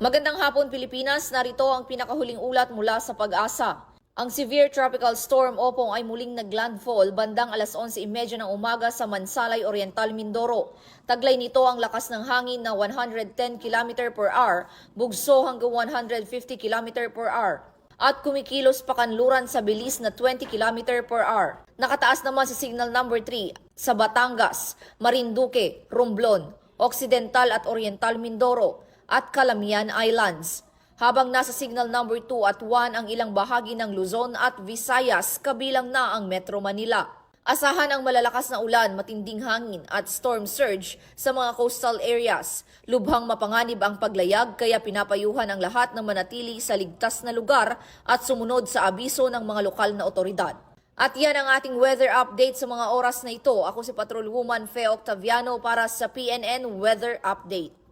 Magandang hapon Pilipinas, narito ang pinakahuling ulat mula sa Pag-asa. Ang severe tropical storm Opong ay muling naglandfall bandang alas 11:30 ng umaga sa Mansalay, Oriental, Mindoro. Taglay nito ang lakas ng hangin na 110 km per hour, bugso hanggang 150 km per hour. At kumikilos pa kanluran sa bilis na 20 km per hour. Nakataas naman sa signal number 3 sa Batangas, Marinduque, Romblon, Occidental at Oriental Mindoro at Calamian Islands. Habang nasa signal number 2 at 1 ang ilang bahagi ng Luzon at Visayas, kabilang na ang Metro Manila. Asahan ang malalakas na ulan, matinding hangin at storm surge sa mga coastal areas. Lubhang mapanganib ang paglayag kaya pinapayuhan ang lahat na manatili sa ligtas na lugar at sumunod sa abiso ng mga lokal na otoridad. At yan ang ating weather update sa mga oras na ito. Ako si Patrol Woman Fe Octaviano para sa PNN Weather Update.